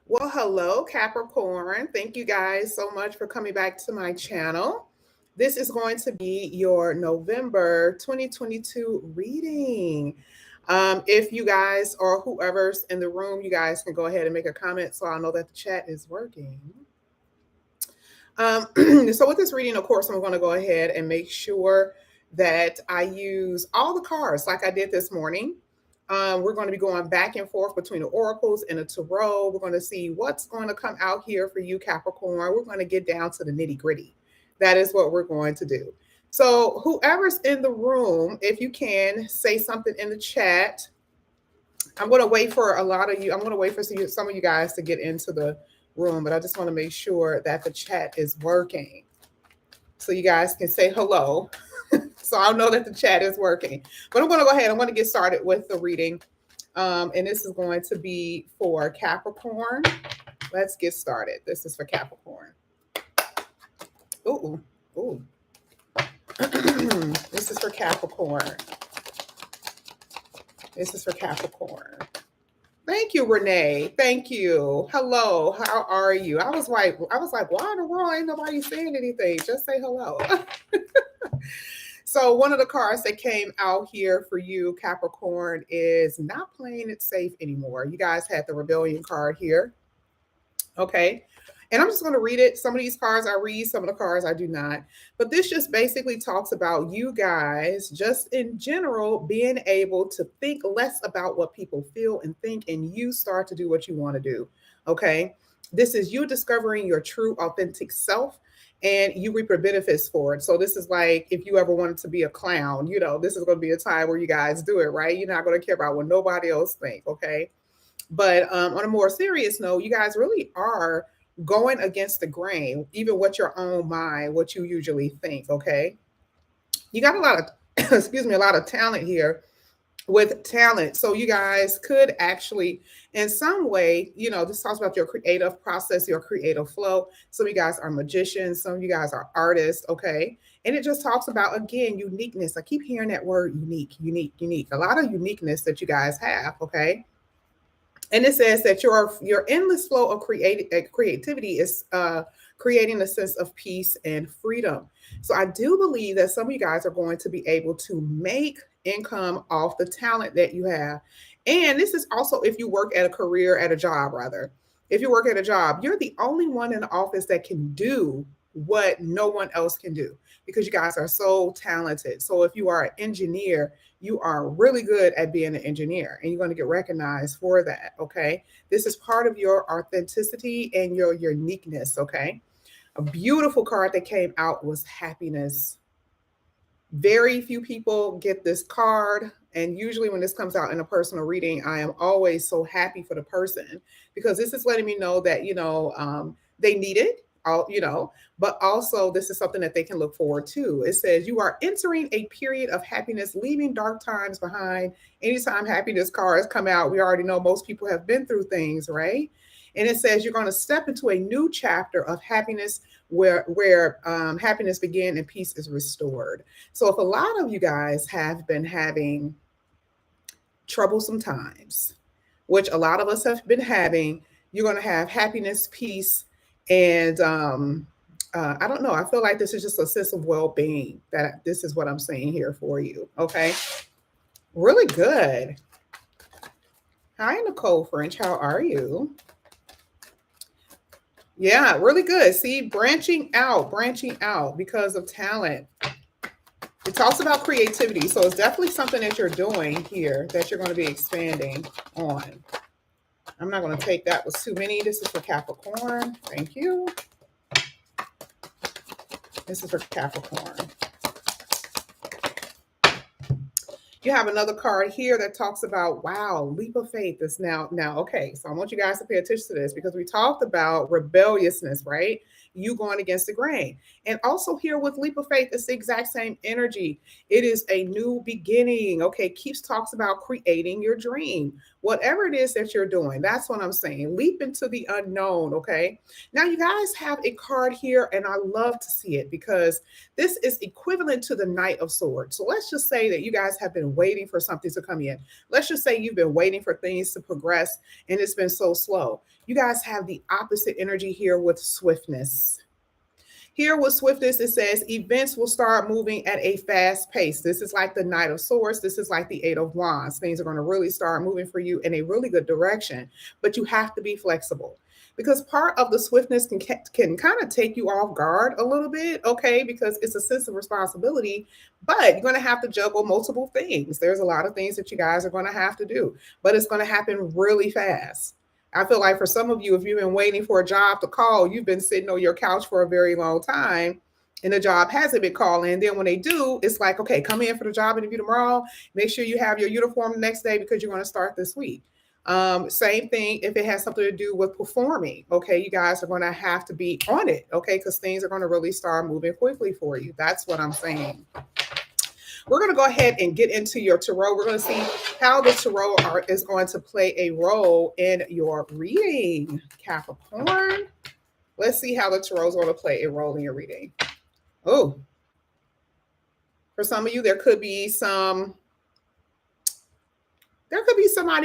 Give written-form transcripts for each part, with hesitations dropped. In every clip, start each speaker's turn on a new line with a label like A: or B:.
A: Well, hello, Capricorn. Thank you guys so much for coming back to my channel. This is going to be your November 2022 reading. If you guys or whoever's in the room, you guys can go ahead and make a comment so I'll know that the chat is working. Um, so with this reading, of course, I'm going to go ahead and make sure that I use all the cards like I did this morning. We're going to be going back and forth between the oracles and the tarot. We're going to see what's going to come out here for you, Capricorn. We're going to get down to the nitty gritty. That is what we're going to do. So whoever's in the room, if you can say something in the chat. I'm going to wait for a lot of you. I'm going to wait for some of you guys to get into the room, but I just want to make sure that the chat is working so you guys can say hello. So I'll know that the chat is working. But I'm going to go ahead. I'm going to get started with the reading. And this is going to be for Capricorn. Let's get started. This is for Capricorn. Ooh, ooh. This is for Capricorn. This is for Capricorn. Thank you, Renee. Thank you. Hello. How are you? I was like, why in the world ain't nobody saying anything? Just say hello. So one of the cards that came out here for you, Capricorn, is not playing it safe anymore. You guys had the rebellion card here. Okay. And I'm just going to read it. Some of these cards I read, some of the cards I do not. But this just basically talks about you guys, just in general, being able to think less about what people feel and think, and you start to do what you want to do. Okay. This is you discovering your true, authentic self, and you reap your benefits for it. So this is like if you ever wanted to be a clown, this is going to be a time where you guys do it, right? You're not going to care about what nobody else think. Okay. But on a more serious note, you guys really are going against the grain, even what your own mind, what you usually think. Okay. You got a lot of, excuse me, a lot of talent here with talent. So you guys could actually, in some way, this talks about your creative process, your creative flow. Some of you guys are magicians. Some of you guys are artists. Okay. And it just talks about, again, uniqueness. I keep hearing that word unique, unique, unique. A lot of uniqueness that you guys have. Okay. And it says that your endless flow of creativity is creating a sense of peace and freedom. So I do believe that some of you guys are going to be able to make income off the talent that you have. And this is also if you work at a career, at a job, rather. If you work at a job, you're the only one in the office that can do what no one else can do because you guys are so talented. So if you are an engineer, you are really good at being an engineer and you're going to get recognized for that. Okay. This is part of your authenticity and your uniqueness. Okay. A beautiful card that came out was happiness. Very few people get this card. And usually, when this comes out in a personal reading, I am always so happy for the person because this is letting me know that, they need it. But also this is something that they can look forward to. It says you are entering a period of happiness, leaving dark times behind. Anytime happiness cards come out, we already know most people have been through things, right? And it says you're going to step into a new chapter of happiness where happiness began and peace is restored. So if a lot of you guys have been having troublesome times, which a lot of us have been having, you're going to have happiness, peace, and I don't know. I feel like this is just a sense of well-being. That this is what I'm saying here for you. Okay, really good. Hi, Nicole French. How are you? Yeah, really good. See, branching out because of talent. It talks about creativity, so it's definitely something that you're doing here that you're going to be expanding on. I'm not going to take that with too many. This is for Capricorn. Thank you. This is for Capricorn. You have another card here that talks about, wow, leap of faith is now. Okay, so I want you guys to pay attention to this because we talked about rebelliousness, right? you going against the grain. And also here with leap of faith, it's the exact same energy. It is a new beginning. Okay, Keeps talks about creating your dream. Whatever it is that you're doing, that's what I'm saying. Leap into the unknown. Okay. Now you guys have a card here, and I love to see it because this is equivalent to the Knight of Swords. So let's just say that you guys have been waiting for something to come in. Let's just say you've been waiting for things to progress and it's been so slow. You guys have the opposite energy here with swiftness. Here with swiftness, it says events will start moving at a fast pace. This is like the Knight of Swords. This is like the Eight of Wands. Things are going to really start moving for you in a really good direction, but you have to be flexible because part of the swiftness can kind of take you off guard a little bit, okay, because it's a sense of responsibility, but you're going to have to juggle multiple things. There's a lot of things that you guys are going to have to do, but it's going to happen really fast. I feel like for some of you, if you've been waiting for a job to call, you've been sitting on your couch for a very long time and the job hasn't been calling. And then when they do, it's like, okay, come in for the job interview tomorrow. Make sure you have your uniform the next day because you're going to start this week. Same thing if it has something to do with performing. Okay, you guys are going to have to be on it. Okay, because things are going to really start moving quickly for you. That's what I'm saying. We're going to go ahead and get into your tarot. We're going to see how the tarot is going to play a role in your reading, Capricorn. Let's see how the tarot is going to play a role in your reading. Oh, for some of you, there could be somebody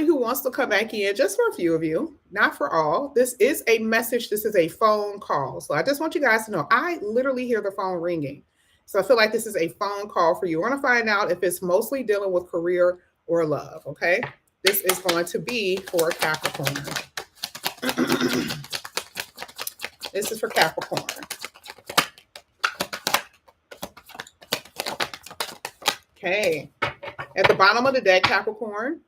A: who wants to come back in, just for a few of you, not for all. This is a message. This is a phone call. So I just want you guys to know, I literally hear the phone ringing. So I feel like this is a phone call for you. We're going to find out if it's mostly dealing with career or love, okay? This is going to be for Capricorn. This is for Capricorn. Okay. At the bottom of the deck, Capricorn,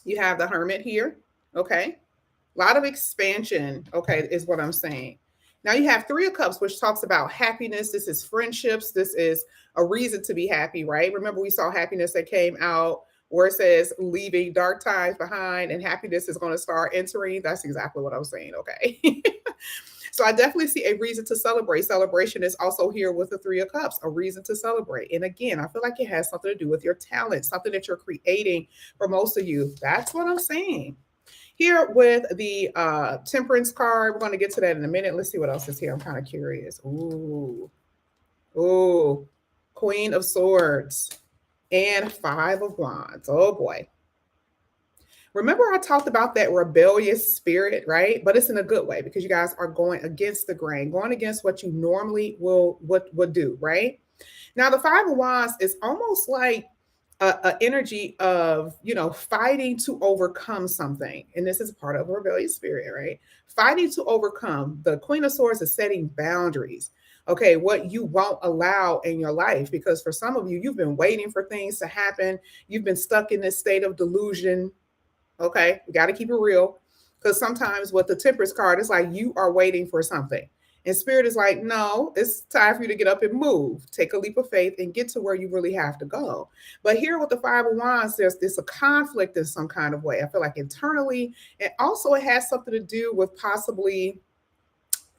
A: you have the Hermit here, okay? A lot of expansion, okay, is what I'm saying. Now you have Three of Cups, which talks about happiness. This is friendships. This is a reason to be happy, right? Remember we saw happiness that came out where it says leaving dark times behind and happiness is going to start entering. That's exactly what I was saying, okay? So I definitely see a reason to celebrate. Celebration is also here with the Three of Cups, a reason to celebrate. And again, I feel like it has something to do with your talent, something that you're creating for most of you. That's what I'm saying. Here with the Temperance card, we're going to get to that in a minute. Let's see what else is here. I'm kind of curious. Ooh, Queen of Swords and Five of Wands. Oh boy. Remember I talked about that rebellious spirit, right? But it's in a good way because you guys are going against the grain, going against what you normally would do, right? Now the Five of Wands is almost like a energy of, fighting to overcome something. And this is part of a rebellious spirit, right? Fighting to overcome. The Queen of Swords is setting boundaries. Okay, what you won't allow in your life, because for some of you, you've been waiting for things to happen. You've been stuck in this state of delusion. Okay, we got to keep it real, because sometimes with the Temperance card, it's like you are waiting for something. And Spirit is like, no, it's time for you to get up and move. Take a leap of faith and get to where you really have to go. But here with the Five of Wands, there's a conflict in some kind of way. I feel like internally, and also it has something to do with possibly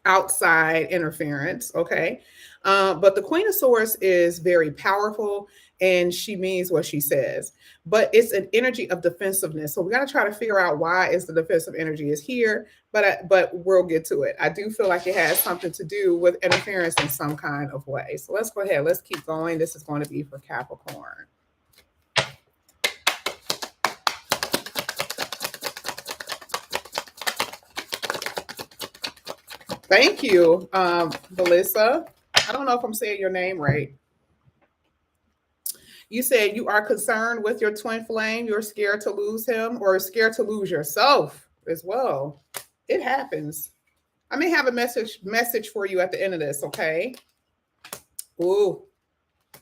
A: outside interference, okay? But the Queen of Swords is very powerful and she means what she says. But it's an energy of defensiveness. So we got to try to figure out why is the defensive energy is here, but we'll get to it. I do feel like it has something to do with interference in some kind of way. So let's go ahead. Let's keep going. This is going to be for Capricorn. Thank you, Melissa. I don't know if I'm saying your name right. You said you are concerned with your twin flame. You're scared to lose him or scared to lose yourself as well. It happens. I may have a message for you at the end of this, okay? Ooh,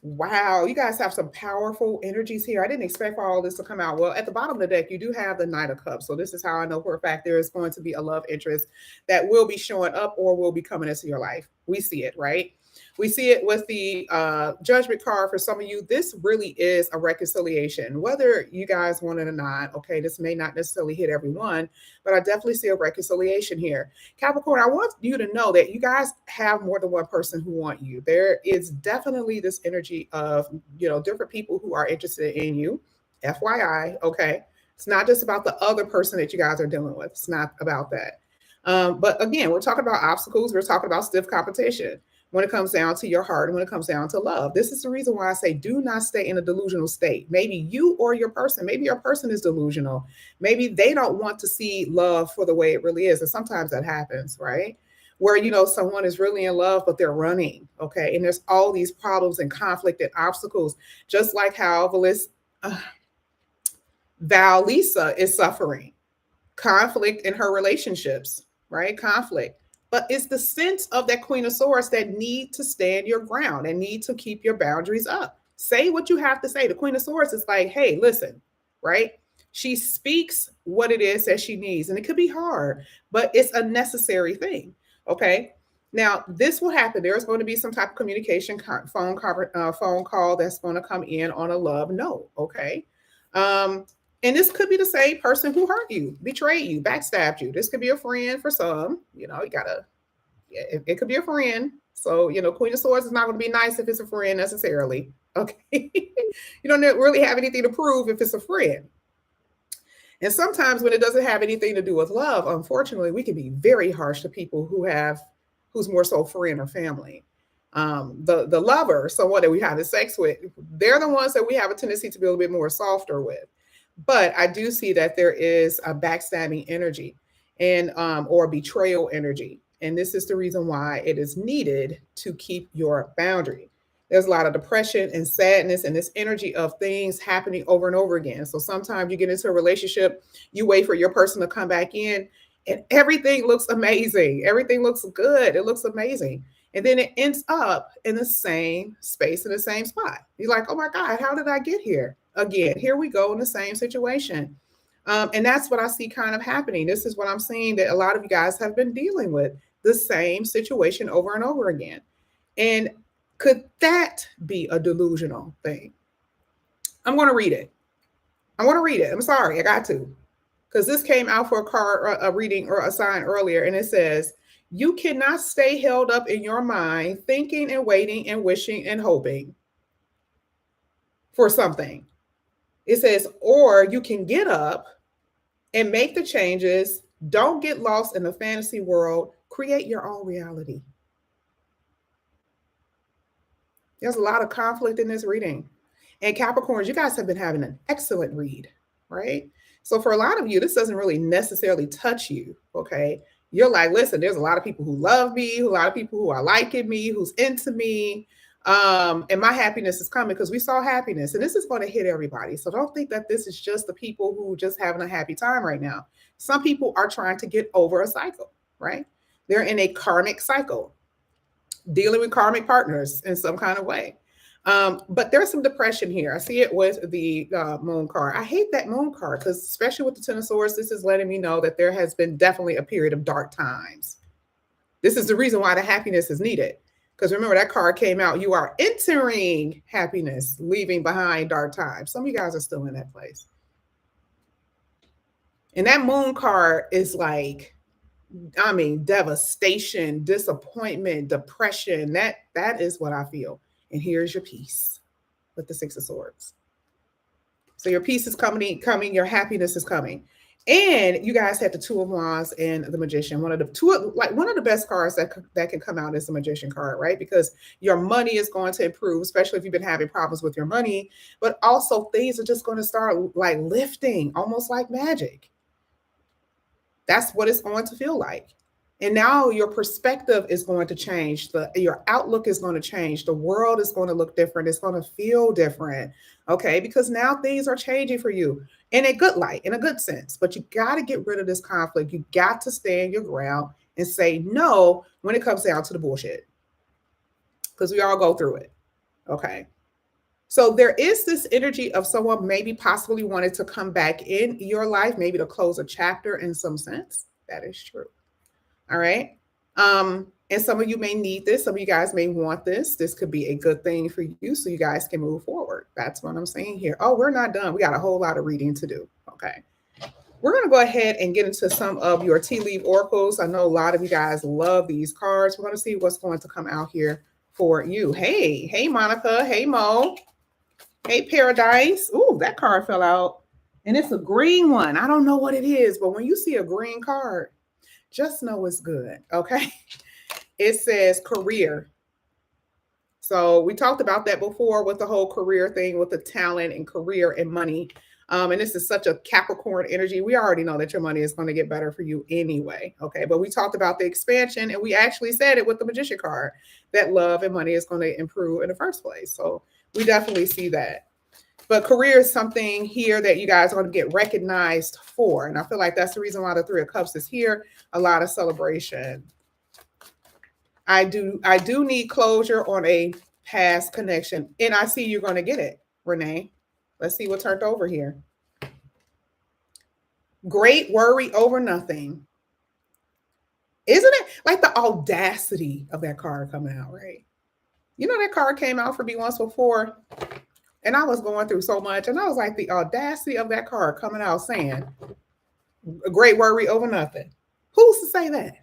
A: wow. You guys have some powerful energies here. I didn't expect for all this to come out. Well, at the bottom of the deck, you do have the Knight of Cups. So this is how I know for a fact there is going to be a love interest that will be showing up or will be coming into your life. We see it, right? We see it with the judgment card for some of you. This really is a reconciliation, whether you guys want it or not. Okay, this may not necessarily hit everyone, but I definitely see a reconciliation here. Capricorn, I want you to know that you guys have more than one person who want you. There is definitely this energy of, different people who are interested in you. FYI, okay? It's not just about the other person that you guys are dealing with. It's not about that. But again, we're talking about obstacles. We're talking about stiff competition when it comes down to your heart and when it comes down to love. This is the reason why I say do not stay in a delusional state. Maybe you or your person, maybe your person is delusional. Maybe they don't want to see love for the way it really is. And sometimes that happens, right? Where, someone is really in love, but they're running, okay? And there's all these problems and conflict and obstacles, just like how Lisa is suffering conflict in her relationships, right? Conflict. But it's the sense of that Queen of Swords that need to stand your ground and need to keep your boundaries up. Say what you have to say. The Queen of Swords is like, hey, listen, right? She speaks what it is that she needs. And it could be hard, but it's a necessary thing. Okay. Now, this will happen. There's going to be some type of communication, phone call that's going to come in on a love note. Okay. And this could be the same person who hurt you, betrayed you, backstabbed you. This could be a friend for some. It could be a friend. So, Queen of Swords is not going to be nice if it's a friend necessarily. Okay. You don't really have anything to prove if it's a friend. And sometimes when it doesn't have anything to do with love, unfortunately, we can be very harsh to people who's more so friend or family. The lover, someone that we have sex with, they're the ones that we have a tendency to be a little bit more softer with. But I do see that there is a backstabbing energy and or betrayal energy. And this is the reason why it is needed to keep your boundary. There's a lot of depression and sadness and this energy of things happening over and over again. So sometimes you get into a relationship, you wait for your person to come back in and everything looks amazing. Everything looks good. It looks amazing. And then it ends up in the same space, in the same spot. You're like, oh my God, how did I get here? Again, here we go in the same situation. And that's what I see kind of happening. This is what I'm seeing that a lot of you guys have been dealing with, the same situation over and over again. And could that be a delusional thing? I'm going to read it. I'm sorry, I got to. Because this came out for a card, a reading or a sign earlier. And it says, you cannot stay held up in your mind, thinking and waiting and wishing and hoping for something. It says, or you can get up and make the changes. Don't get lost in the fantasy world. Create your own reality. There's a lot of conflict in this reading. And Capricorns, you guys have been having an excellent read, right? So for a lot of you, this doesn't really necessarily touch you, okay? You're like, listen, there's a lot of people who love me, a lot of people who are liking me, who's into me. And my happiness is coming because we saw happiness. And this is going to hit everybody. So don't think that this is just the people who are just having a happy time right now. Some people are trying to get over a cycle, right? They're in a karmic cycle, dealing with karmic partners in some kind of way. But there's some depression here. I see it with the moon card. I hate that moon card because especially with the Ten of Swords, this is letting me know that there has been definitely a period of dark times. This is the reason why the happiness is needed. Because remember, that card came out. You are entering happiness, leaving behind dark times. Some of you guys are still in that place. And that moon card is like, I mean, devastation, disappointment, depression. That is what I feel. And here's your peace with the Six of Swords. So your peace is coming, your happiness is coming. And you guys had the Two of Wands and the Magician. One of the best cards that can come out is the Magician card, right? Because your money is going to improve, especially if you've been having problems with your money. But also things are just going to start like lifting, almost like magic. That's what it's going to feel like. And now your perspective is going to change. Your outlook is going to change. The world is going to look different. It's going to feel different. Okay. Because now things are changing for you in a good light, in a good sense. But you got to get rid of this conflict. You got to stand your ground and say no when it comes down to the bullshit. Because we all go through it. Okay. So there is this energy of someone maybe possibly wanted to come back in your life, maybe to close a chapter in some sense. That is true. All right. And some of you may need this. Some of you guys may want this. This could be a good thing for you so you guys can move forward. That's what I'm saying here. Oh, we're not done. We got a whole lot of reading to do. Okay. We're going to go ahead and get into some of your tea leaf oracles. I know a lot of you guys love these cards. We're going to see what's going to come out here for you. Hey, Monica. Hey, Mo. Hey, Paradise. Ooh, that card fell out. And it's a green one. I don't know what it is, but when you see a green card, just know it's good. Okay. It says career. So we talked about that before with the whole career thing, with the talent and career and money. And this is such a Capricorn energy. We already know that your money is going to get better for you anyway. Okay. But we talked about the expansion, and we actually said it with the Magician card that love and money is going to improve in the first place. So we definitely see that. But career is something here that you guys are going to get recognized for. And I feel like that's the reason why the Three of Cups is here. A lot of celebration. I do need closure on a past connection. And I see you're going to get it, Renee. Let's see what turned over here. Great worry over nothing. Isn't it like the audacity of that card coming out, right? You know, that card came out for me once before, and I was going through so much, and I was like, the audacity of that card coming out saying, a great worry over nothing. Who's to say that?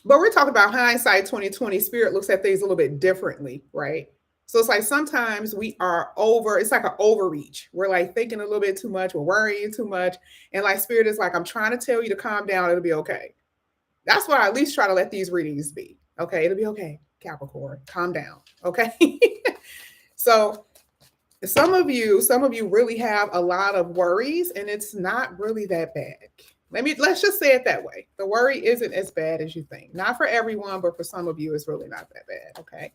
A: But we're talking about hindsight 2020. Spirit looks at things a little bit differently, right? So it's like sometimes we are it's like an overreach. We're like thinking a little bit too much. We're worrying too much. And like Spirit is like, I'm trying to tell you to calm down. It'll be okay. That's why I at least try to let these readings be. Okay, it'll be okay, Capricorn. Calm down. Okay. So some of you really have a lot of worries, and it's not really that bad. Let's just say it that way. The worry isn't as bad as you think. Not for everyone, but for some of you, it's really not that bad. Okay.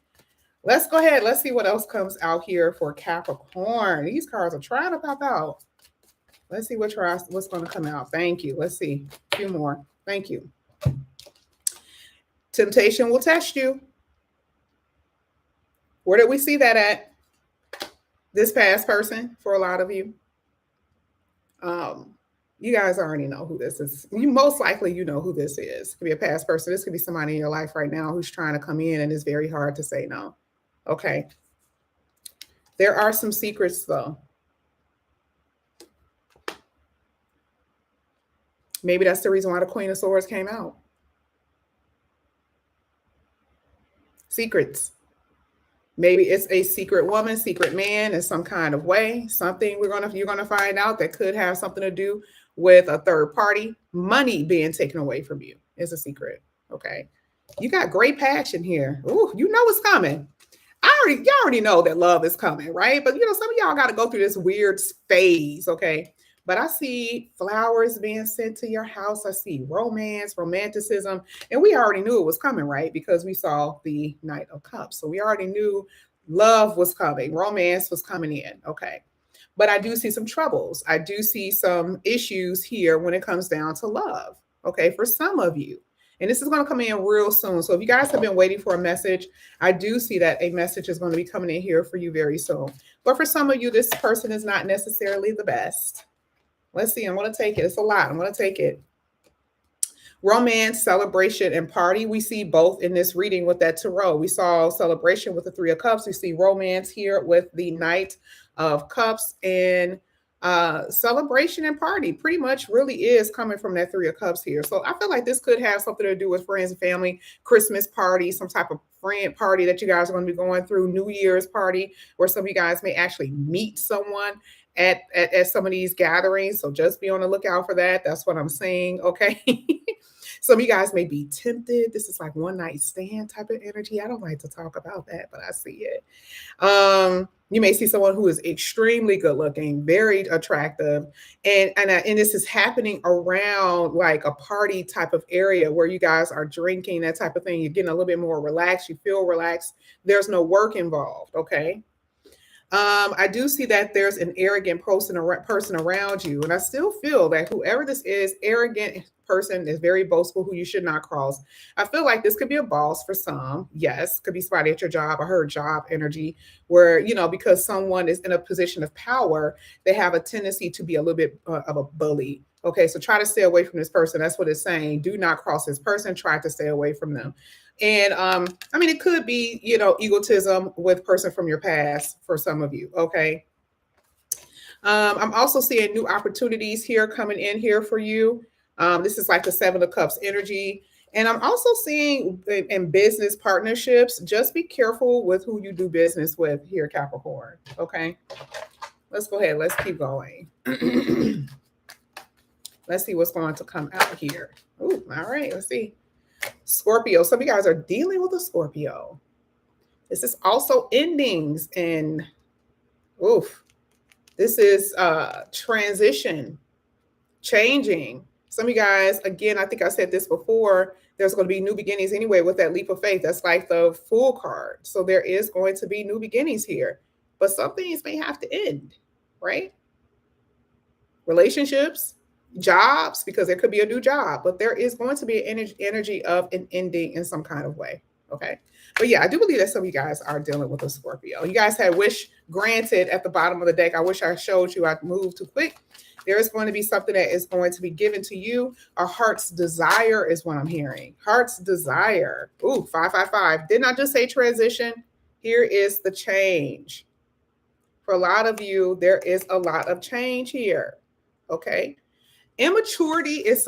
A: Let's go ahead. Let's see what else comes out here for Capricorn. These cards are trying to pop out. Let's see what's going to come out. Thank you. Let's see. A few more. Thank you. Temptation will test you. Where did we see that at? This past person for a lot of you. You guys already know who this is. You most likely you know who this is. It could be a past person. This could be somebody in your life right now who's trying to come in, and it's very hard to say no. Okay. There are some secrets though. Maybe that's the reason why the Queen of Swords came out. Secrets. Maybe it's a secret woman, secret man in some kind of way. Something you're gonna find out that could have something to do with a third party. Money being taken away from you is a secret. Okay. You got great passion here. Ooh, you know it's coming. Y'all already know that love is coming, right? But some of y'all got to go through this weird phase, okay? But I see flowers being sent to your house. I see romance, romanticism, and we already knew it was coming, right? Because we saw the Knight of Cups. So we already knew love was coming, romance was coming in, okay? But I do see some troubles. I do see some issues here when it comes down to love, okay, for some of you. And this is going to come in real soon. So if you guys have been waiting for a message, I do see that a message is going to be coming in here for you very soon. But for some of you, this person is not necessarily the best. Let's see. I'm going to take it. It's a lot. I'm going to take it. Romance, celebration, and party. We see both in this reading with that tarot. We saw celebration with the Three of Cups. We see romance here with the Knight of Cups, and celebration and party pretty much really is coming from that Three of Cups here. So I feel like this could have something to do with friends and family, Christmas party, some type of friend party that you guys are going to be going through, New Year's party, where some of you guys may actually meet someone at some of these gatherings. So just be on the lookout for that. That's what I'm saying. Okay. Some of you guys may be tempted. This is like one night stand type of energy. I don't like to talk about that, but I see it. You may see someone who is extremely good looking, very attractive. And this is happening around like a party type of area where you guys are drinking, that type of thing. You're getting a little bit more relaxed. You feel relaxed. There's no work involved. Okay. I do see that there's an arrogant person around you. And I still feel that whoever this is, arrogant person is very boastful who you should not cross. I feel like this could be a boss for some. Yes, could be somebody at your job or her job energy where, because someone is in a position of power, they have a tendency to be a little bit of a bully. Okay, so try to stay away from this person. That's what it's saying. Do not cross this person. Try to stay away from them. And it could be, egotism with person from your past for some of you. Okay. I'm also seeing new opportunities here coming in here for you. This is like the Seven of Cups energy. And I'm also seeing in business partnerships, just be careful with who you do business with here, Capricorn. Okay. Let's go ahead. Let's keep going. Let's see what's going to come out here. Oh, all right. Let's see. Scorpio. Some of you guys are dealing with a Scorpio. This is also endings and this is transition, changing. Some of you guys, again, I think I said this before, there's going to be new beginnings anyway with that leap of faith. That's like the Fool card. So there is going to be new beginnings here, but some things may have to end, right? Relationships, jobs, because there could be a new job, but there is going to be an energy of an ending in some kind of way. Okay. But yeah, I do believe that some of you guys are dealing with a Scorpio. You guys had wish granted at the bottom of the deck. I wish I showed you. I moved too quick. There is going to be something that is going to be given to you. A heart's desire is what I'm hearing. Heart's desire. Ooh, 555. Didn't I just say transition? Here is the change. For a lot of you, there is a lot of change here. Okay. Immaturity is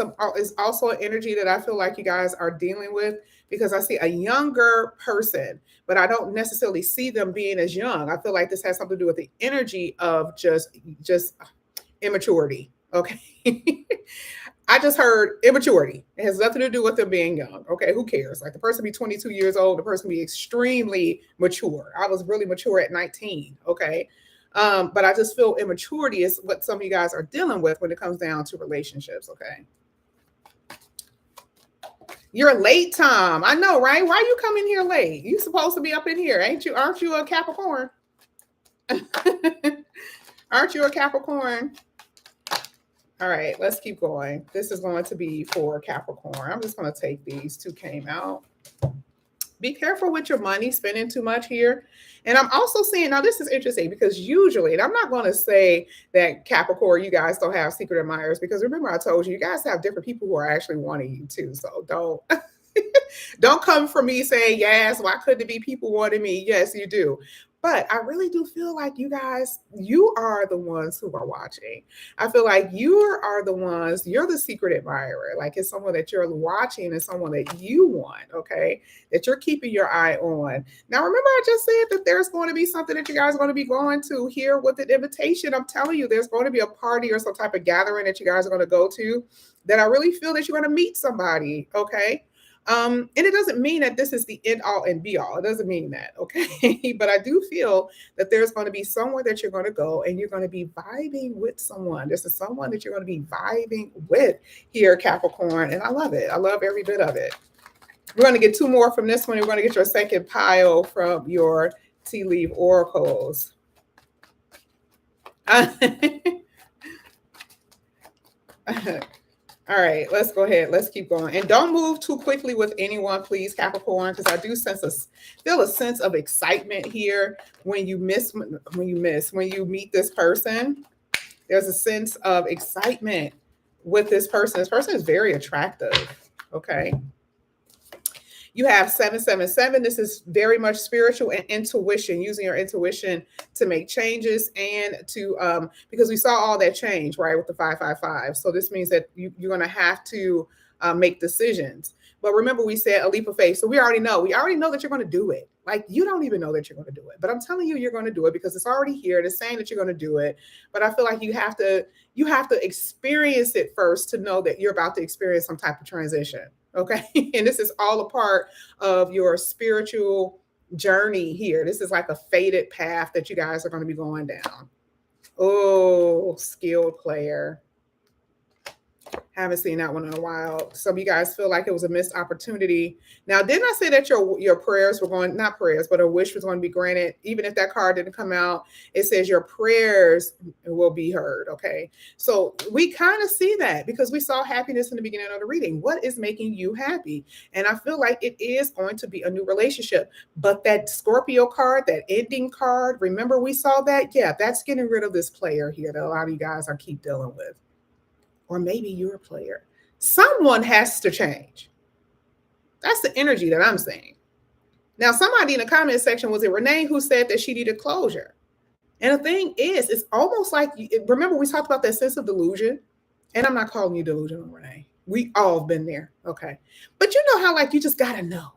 A: also an energy that I feel like you guys are dealing with, because I see a younger person, but I don't necessarily see them being as young. I feel like this has something to do with the energy of just immaturity. Okay. I just heard immaturity. It has nothing to do with them being young. Okay. Who cares? Like the person be 22 years old, the person be extremely mature. I was really mature at 19. Okay. But I just feel immaturity is what some of you guys are dealing with when it comes down to relationships. Okay. You're late, Tom. I know, right? Why are you coming here late? You supposed to be up in here, ain't you? Aren't you a Capricorn? Aren't you a Capricorn? All right, let's keep going. This is going to be for Capricorn. I'm just going to take these. Two came out. Be careful with your money, spending too much here. And I'm also seeing, now this is interesting because usually, and I'm not going to say that Capricorn, you guys don't have secret admirers, because remember I told you, you guys have different people who are actually wanting you too. So don't come for me saying, yes, why couldn't it be people wanting me? Yes, you do. But I really do feel like you guys, you are the ones who are watching. I feel like you are the ones, you're the secret admirer. Like it's someone that you're watching and someone that you want, okay? That you're keeping your eye on. Now, remember I just said that there's going to be something that you guys are going to be going to here with an invitation. I'm telling you, there's going to be a party or some type of gathering that you guys are going to go to that I really feel that you're going to meet somebody, okay? And it doesn't mean that this is the end all and be all. It doesn't mean that, okay? But I do feel that there's going to be somewhere that you're going to go and you're going to be vibing with someone. This is someone that you're going to be vibing with here, Capricorn. And I love it. I love every bit of it. We're going to get two more from this one. We're going to get your second pile from your tea leaf oracles. All right, let's go ahead. Let's keep going. And don't move too quickly with anyone, please, Capricorn, because I do feel a sense of excitement here when you meet this person. There's a sense of excitement with this person. This person is very attractive, okay? You have 777. This is very much spiritual and intuition, using your intuition to make changes and to, because we saw all that change, right, with the 555. So this means that you're going to have to make decisions. But remember, we said a leap of faith. So we already know that you're going to do it. Like you don't even know that you're going to do it, but I'm telling you, you're going to do it because it's already here. It's saying that you're going to do it. But I feel like you have to experience it first to know that you're about to experience some type of transition. Okay. And this is all a part of your spiritual journey here. This is like a fated path that you guys are going to be going down. Oh, skilled player. Haven't seen that one in a while. Some of you guys feel like it was a missed opportunity. Now, didn't I say that your prayers were going, not prayers, but a wish was going to be granted? Even if that card didn't come out, it says your prayers will be heard. Okay. So we kind of see that because we saw happiness in the beginning of the reading. What is making you happy? And I feel like it is going to be a new relationship. But that Scorpio card, that ending card, remember we saw that? Yeah, that's getting rid of this player here that a lot of you guys are keep dealing with. Or maybe you're a player. Someone has to change. That's the energy that I'm saying. Now, somebody in the comment section, was it Renee, who said that she needed closure? And the thing is, it's almost like, remember we talked about that sense of delusion? And I'm not calling you delusional, Renee. We all have been there, okay? But you know how like you just got to know,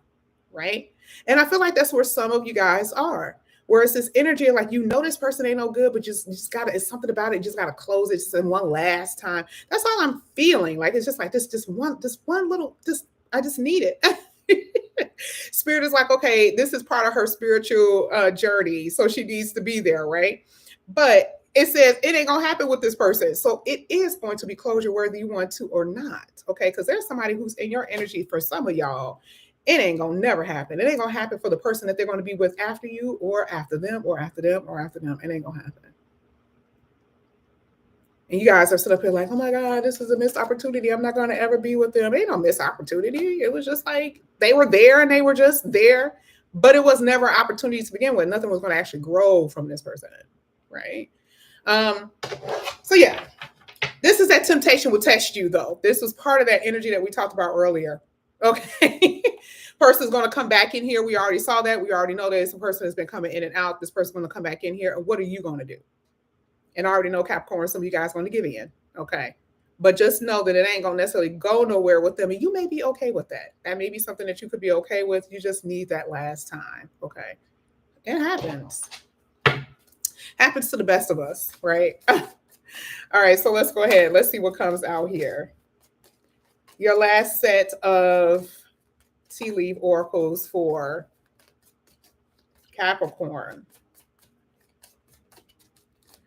A: right? And I feel like that's where some of you guys are. Where it's this energy like, you know, this person ain't no good, but you just gotta, it's something about it. You just gotta close it just in one last time. That's all I'm feeling. Like, it's just like this one little, I just need it. Spirit is like, okay, this is part of her spiritual journey. So she needs to be there, right? But it says it ain't gonna happen with this person. So it is going to be closure whether you want to or not. Okay. Because there's somebody who's in your energy for some of y'all. It ain't gonna never happen. It ain't gonna happen for the person that they're gonna be with after you or after them or after them or after them. It ain't gonna happen. And you guys are sitting up here like, oh my God, this is a missed opportunity. I'm not gonna ever be with them. Ain't no missed opportunity. It was just like they were there and they were just there, but it was never opportunity to begin with. Nothing was gonna actually grow from this person, right? So yeah, this is that temptation will test you though. This was part of that energy that we talked about earlier. Okay. Person's going to come back in here. We already saw that. We already know that this person has been coming in and out. This person's going to come back in here. And what are you going to do? And I already know Capricorn, some of you guys are going to give in. Okay. But just know that it ain't going to necessarily go nowhere with them. And you may be okay with that. That may be something that you could be okay with. You just need that last time. Okay. It happens. Happens to the best of us, right? All right. So let's go ahead. Let's see what comes out here. Your last set of tea leaf oracles for Capricorn.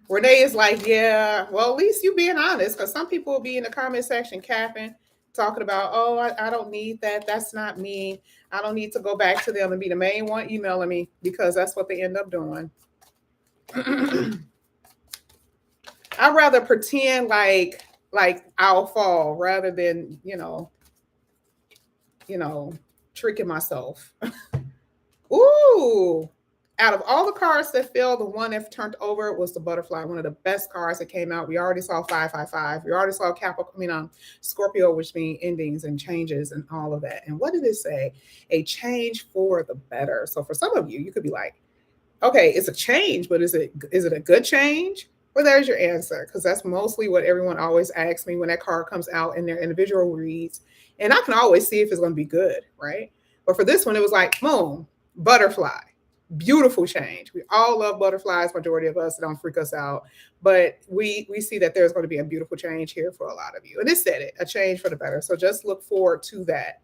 A: Renee is like, yeah, well, at least you being honest, because some people will be in the comment section capping, talking about, oh, I don't need that. That's not me. I don't need to go back to them and be the main one emailing me, because that's what they end up doing. I'd rather pretend like I'll fall rather than, tricking myself. Ooh, out of all the cards that fell, the one that turned over was the butterfly, one of the best cards that came out. We already saw 555. We already saw Scorpio, which means endings and changes and all of that. And what did it say? A change for the better. So for some of you, you could be like, okay, it's a change, but is it a good change? Well, there's your answer, because that's mostly what everyone always asks me when that card comes out in their individual reads. And I can always see if it's going to be good, right? But for this one, it was like, boom, butterfly. Beautiful change. We all love butterflies, majority of us, don't freak us out. But we see that there's going to be a beautiful change here for a lot of you. And it said it, a change for the better. So just look forward to that.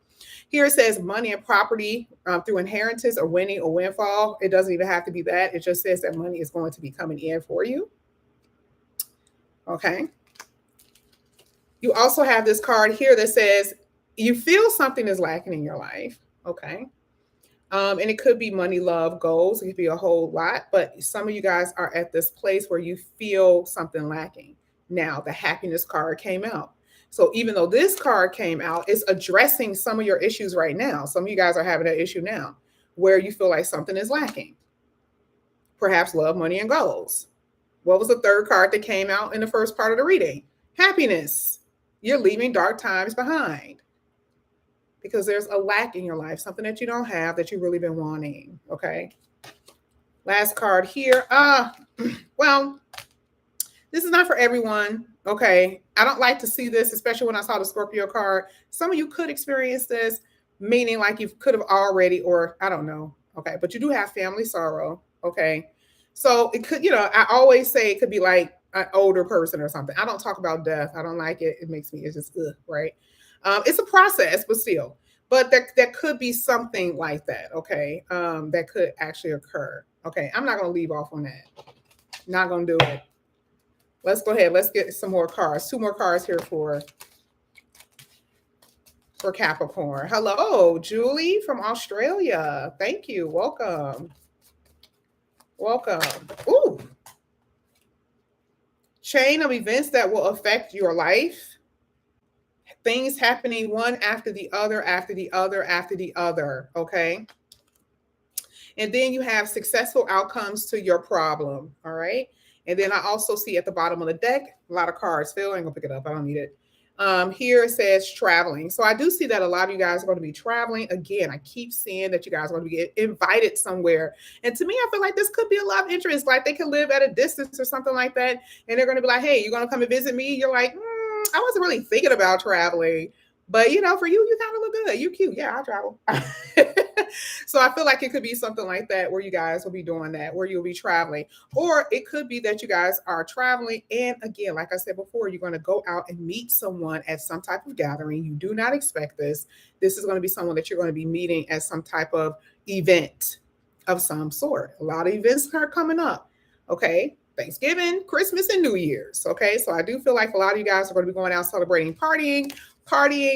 A: Here it says money and property through inheritance or winning or windfall. It doesn't even have to be that. It just says that money is going to be coming in for you. Okay. You also have this card here that says you feel something is lacking in your life. Okay. And it could be money, love, goals. It could be a whole lot. But some of you guys are at this place where you feel something lacking. Now, the happiness card came out. So even though this card came out, it's addressing some of your issues right now. Some of you guys are having an issue now where you feel like something is lacking. Perhaps love, money, and goals. What was the third card that came out in the first part of the reading? Happiness. You're leaving dark times behind because there's a lack in your life, something that you don't have that you've really been wanting. Okay. Last card here. Well, this is not for everyone. Okay. I don't like to see this, especially when I saw the Scorpio card. Some of you could experience this, meaning like you could have already, or I don't know. Okay. But you do have family sorrow. Okay. So it could, I always say it could be like an older person or something. I don't talk about death. I don't like it. It makes me, it's just, right? It's a process, but still. But there could be something like that, okay, that could actually occur. Okay, I'm not going to leave off on that. Not going to do it. Let's go ahead. Let's get some more cards. 2 more cards here for for Capricorn. Hello, Julie from Australia. Thank you. Welcome. Welcome. Ooh. Chain of events that will affect your life. Things happening one after the other, after the other, after the other. Okay. And then you have successful outcomes to your problem. All right. And then I also see at the bottom of the deck, a lot of cards. Phil, I ain't gonna pick it up. I don't need it. Here it says traveling. So I do see that a lot of you guys are going to be traveling. Again, I keep seeing that you guys are going to be invited somewhere. And to me, I feel like this could be a love interest. Like they can live at a distance or something like that. And they're going to be like, hey, you're going to come and visit me. You're like, I wasn't really thinking about traveling. But, you know, for you, you kind of look good. You cute. Yeah, I'll travel. So I feel like it could be something like that where you guys will be doing that, where you'll be traveling. Or it could be that you guys are traveling. And again, like I said before, you're going to go out and meet someone at some type of gathering. You do not expect this. This is going to be someone that you're going to be meeting at some type of event of some sort. A lot of events are coming up. Okay. Thanksgiving, Christmas, and New Year's. Okay. So I do feel like a lot of you guys are going to be going out celebrating, partying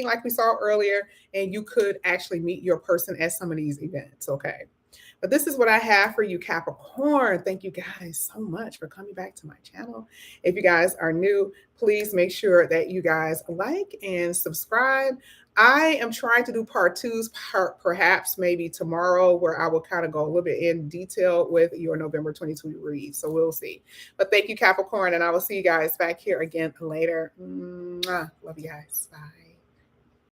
A: like we saw earlier, and you could actually meet your person at some of these events. Okay. But this is what I have for you, Capricorn. Thank you guys so much for coming back to my channel. If you guys are new, please make sure that you guys like and subscribe. I am trying to do part twos, perhaps maybe tomorrow, where I will kind of go a little bit in detail with your November 22 read. So we'll see. But thank you, Capricorn, and I will see you guys back here again later. Mwah. Love you guys. Bye.